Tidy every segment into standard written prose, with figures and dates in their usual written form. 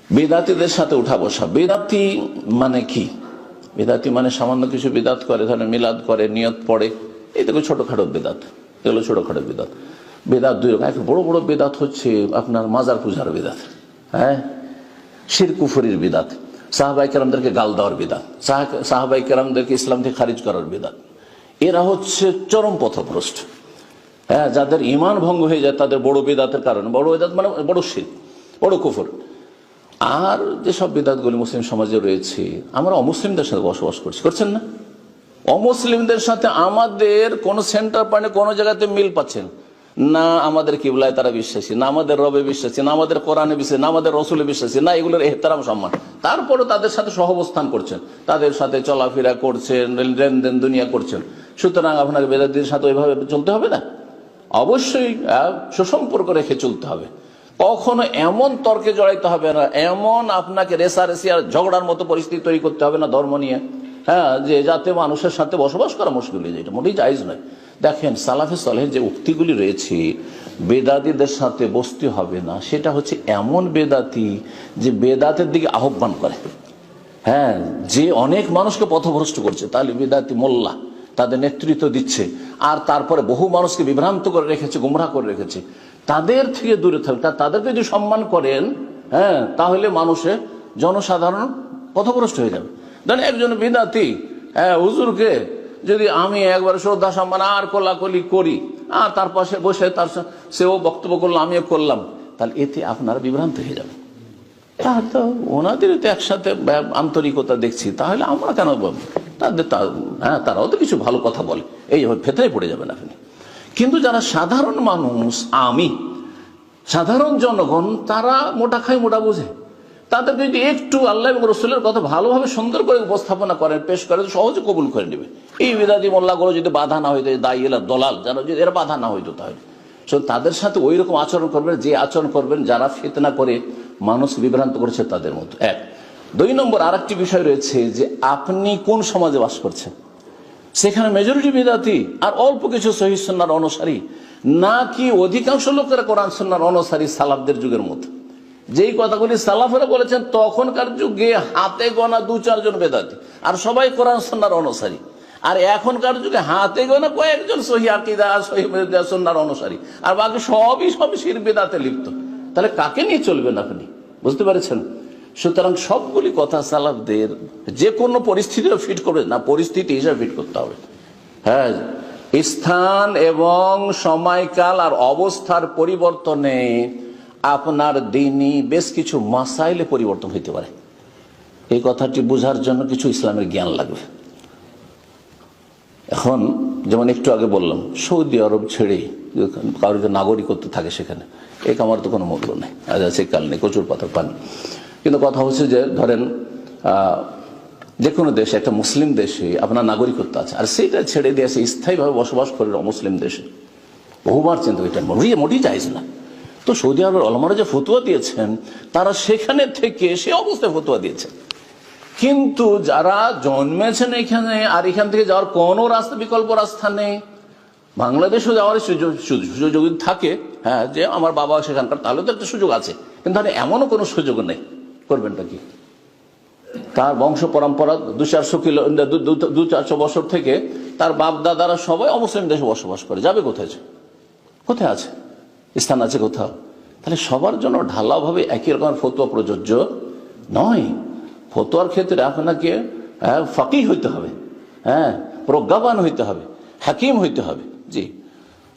বেদাতিদের সাথে উঠা বসা। বেদাতি মানে কি? বেদাতি মানে সামান্য কিছু বিদাত করে, ধরেন মিলাদ করে, নিয়ত পড়ে, এই দেখো ছোটখাটো বেদাত, এগুলো ছোটখাটো বেদাত। বেদাত দুই রকম, এক বড় বড় বেদাত হচ্ছে আপনার মাজার পূজার বেদাত, হ্যাঁ, শিরক কুফরির বিদাত, সাহাবায়ে কেরামদেরকে গাল দেওয়ার বিদাত, সাহাবায়ে কেরামদেরকে ইসলাম থেকে খারিজ করার বিদাত। এরা হচ্ছে চরম পথভ্রষ্ট, হ্যাঁ, যাদের ঈমান ভঙ্গ হয়ে যায় তাদের বড় বিদাতের কারণে। বড় বিদাত মানে বড় শিরক, বড় কুফর। আর যেসব বিদাতগুলি মুসলিম সমাজে রয়েছে, আমরা অমুসলিমদের সাথে বসবাস করছি, করছেন না? অমুসলিমদের সাথে আমাদের কোন সেন্টার পয়েন্টে কোন জায়গাতে মিল পাচ্ছেন না? আমাদের কিবলায় তারা বিশ্বাসী না, আমাদের রবে বিশ্বাসী না, আমাদের কোরআনে বিশ্বাসী না, আমাদের রসুলে বিশ্বাসী না, এগুলোর এহতারাম সম্মান। তারপরে তাদের সাথে সহাবস্থান করছেন, তাদের সাথে চলাফেরা করছেন, লেনদেন দুনিয়া করছেন। সুতরাং আপনাকে বেদাতিদের সাথে ওইভাবে চলতে হবে না, অবশ্যই সুসম্পর্ক রেখে চলতে হবে। কখনো এমন তর্কে জড়াইতে হবে না, এমন আপনাকে রেসারেসি আর ঝগড়ার মতো পরিস্থিতি তৈরি করতে হবে না ধর্ম নিয়ে, হ্যাঁ, যে যাতে মানুষের সাথে বসবাস করা মুশকিল হয়ে যায়। এটা মোটেই জায়েজ নয়। দেখেন, সালাফে সালেহের যে উক্তিগুলি রয়েছে, বেদাতিদের সাথে বসতে হবে না, সেটা হচ্ছে এমন বেদাতি যে বেদাতের দিকে আহ্বান করে, হ্যাঁ, যে অনেক মানুষকে পথভ্রষ্ট করছে, তাহলে বেদাতি মোল্লা তাদের নেতৃত্ব দিচ্ছে, আর তারপরে বহু মানুষকে বিভ্রান্ত করে রেখেছে, গুমরাহ করে রেখেছে। তাদের থেকে দূরে থাকতে, তাদেরকে যদি সম্মান করেন, হ্যাঁ, তাহলে মানুষের জনসাধারণ পথভ্রষ্ট হয়ে যাবে। ধরেন একজন বিদাতি, হ্যাঁ, হুজুরকে যদি আমি একবার শ্রদ্ধা সম্মান আর কোলাকুলি করি, আর তার পাশে বসে তার সেও বক্তব্য করলো, আমিও করলাম, তাহলে এতে আপনারা বিভ্রান্ত হয়ে যাবেন। তাহলে তো ওনাদের তো একসাথে আন্তরিকতা দেখছি, তাহলে আমরা কেন তাদের, হ্যাঁ, তারাও তো কিছু ভালো কথা বলে, এইভাবে ফেতরায় পড়ে যাবেন আপনি। কিন্তু যারা সাধারণ মানুষ, আমি সাধারণ জনগণ, তারা মোটা খায় মোটা বোঝে, তাদের যদি একটু আল্লাহ এবং রসুলের কথা ভালোভাবে সুন্দর করে উপস্থাপনা করেন, পেশ করে, সহজে কবুল করে নেবে। এই বিদাতি মোল্লাগুলো যদি বাধা না হইতো, দায়ীলা দলাল যারা, যদি এরা বাধা না হইতো, তাহলে তাদের সাথে ওই রকম আচরণ করবেন, যে আচরণ করবেন যারা ফিতনা করে মানুষ বিভ্রান্ত করেছে তাদের মতো। এক। দুই নম্বর আর একটি বিষয় রয়েছে, যে আপনি কোন সমাজে বাস করছেন, সেখানে মেজরিটি বিদাতি আর অল্প কিছু সহিহ সুন্নাহর অনুসারী, নাকি অধিকাংশ লোকেরা কোরআন সুন্নাহর অনুসারী সালাফদের যুগের মতো। যেই কথাগুলি সালাফেরা বলেছেন তখনকার যুগে হাতে গোনা 2-4 জন বেদাতি, আর সবাই কোরআন সুন্নাহর অনুসারী। আর এখনকার যুগে হাতে গোনা কয়েকজন সহিহ আকীদা আর সহিহ সুন্নাহর অনুসারী, আর বাকি সবই শিরক বিদআতে লিপ্ত। তাহলে কাকে নিয়ে চলবেন আপনি? বুঝতে পেরেছেন? সুতরাং সবগুলি কথা সালাফদের যে কোনো পরিস্থিতিও ফিট করবে না, পরিস্থিতি হিসাবে ফিট করতে হবে। হ্যাঁ, স্থান এবং সময়কাল আর অবস্থার পরিবর্তনে আপনার দ্বীনি বেশ কিছু মাসাইলে পরিবর্তন হইতে পারে। এই কথাটি বোঝার জন্য কিছু ইসলামের জ্ঞান লাগবে। এখন যেমন একটু আগে বললাম, সৌদি আরব ছেড়ে কারোর যে নাগরিকত্ব থাকে সেখানে, এক আমার তো কোনো মূল্য নেই, আজ আছে কাল নেই, কচুর পাতা পান। কিন্তু কথা হচ্ছে যে ধরেন যে কোনো দেশে, একটা মুসলিম দেশে আপনার নাগরিকত্ব আছে, আর সেইটা ছেড়ে দিয়ে আসে স্থায়ীভাবে বসবাস করে অমুসলিম দেশে, বহুবার চিন্তা, এটা মোটেই চাইছে না। তো সৌদি আরবের ওলামারা যে ফতোয়া দিয়েছেন, তারা সেখানে থেকে সে অবস্থায় ফতোয়া দিয়েছেন। কিন্তু যারা জন্মেছেন এখানে, আর এখান থেকে যাওয়ার কোনো রাস্তা, বিকল্প রাস্তা নেই, বাংলাদেশও যাওয়ার সুযোগ থাকে, হ্যাঁ, যে আমার বাবা সেখানকার, তাহলে তো একটা সুযোগ আছে। কিন্তু এমনও কোনো সুযোগ নেই, করবেনটা কি? তার বংশ পরম্পরা 200-400 বছর থেকে তার বাপ দাদারা সবাই অমুসলিম দেশে বসবাস করে, যাবে কোথায়? কোথায় আছে স্থান আছে কোথাও? তাহলে সবার জন্য ঢালাওভাবে একই রকমের ফতোয়া প্রযোজ্য নয়। ফতোয়ার ক্ষেত্রে আপনাকে ফাকিহ হইতে হবে, হ্যাঁ, প্রজ্ঞাবান হইতে হবে, হাকিম হইতে হবে। জি,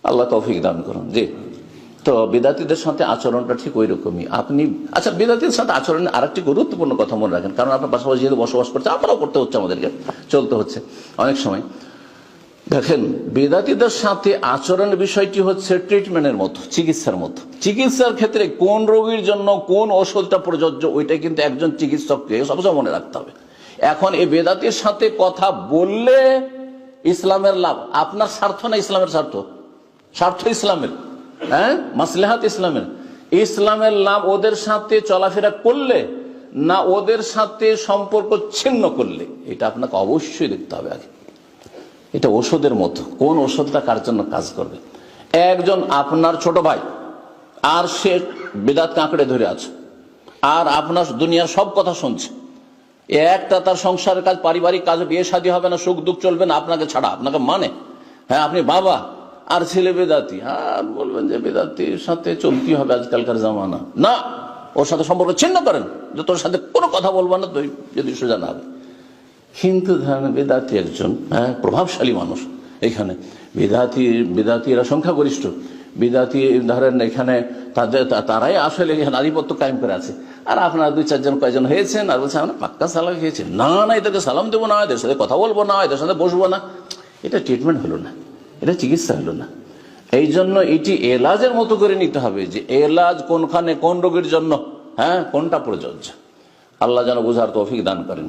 আল্লাহ তৌফিক দান করুন। জি, তো বিদাতিদের সাথে আচরণটা ঠিক ওই রকমই। আপনি আচ্ছা, বিদাতিদের সাথে আচরণের আরেকটি গুরুত্বপূর্ণ কথা মনে রাখেন, কারণ আপনার পাশাপাশি যেহেতু বসবাস করছে, আপনারাও করতে হচ্ছে, আমাদেরকে চলতে হচ্ছে অনেক সময়। দেখেন, বেদাতিদের সাথে আচরণের বিষয়টি হচ্ছে ট্রিটমেন্টের মতো, চিকিৎসার মতো। চিকিৎসার ক্ষেত্রে কোন রোগীর জন্য কোন ওষুধটা প্রযোজ্য, ওইটা কিন্তু একজন চিকিৎসককে সবসময় মনে রাখতে হবে। এখন এই বেদাতির সাথে কথা বললে ইসলামের লাভ, আপনার স্বার্থ না ইসলামের স্বার্থ? স্বার্থ ইসলামের, হ্যাঁ, মাসলাহাত ইসলামের। ইসলামের লাভ ওদের সাথে চলাফেরা করলে না ওদের সাথে সম্পর্ক ছিন্ন করলে, এটা আপনাকে অবশ্যই দেখতে হবে আগে। এটা ওষুধের মতো, কোন ওষুধটা কার জন্য কাজ করবে। একজন আপনার ছোট ভাই, আর সে বিদআত কাঁকড়ে ধরে আছে, আর আপনার দুনিয়ার সব কথা শুনছে, একটা তার সংসারের কাজ, পারিবারিক কাজ, বিয়ে শাদী হবে না, সুখ দুঃখ চলবে না আপনাকে ছাড়া, আপনাকে মানে, হ্যাঁ আপনি বাবা আর ছেলে বেদাতি, আর বলবেন যে বেদাতির সাথে চলতে হবে আজকালকার জামানা, না ওর সাথে সম্পর্ক ছিন্ন করেন, যে তোর সাথে কোনো কথা বলবো না তুই যদি সোজা না হবে। কিন্তু ধরেন বেদাতি একজন প্রভাবশালী মানুষ, এখানে বেদাতিরা সংখ্যাগরিষ্ঠ, বেদাতি ধরেন এখানে তারাই আসলে এখানে আধিপত্য কায়েম করে আছে, আর আপনারা 2-4 জন কয়জন হয়েছেন আর বলছেন আমরা পাক্কা সালাম খেয়েছি, না না এদেরকে সালাম দেবো না, এদের সাথে কথা বলবো না, এদের সাথে বসবো না, এটা ট্রিটমেন্ট হলো না, এটা চিকিৎসা হলো না। এই জন্য এটি এলাজের মতো করে নিতে হবে, যে এলাজ কোনখানে কোন রোগের জন্য, কোনটা প্রযোজ্য। আল্লাহ যেন বোঝার তৌফিক দান করেন।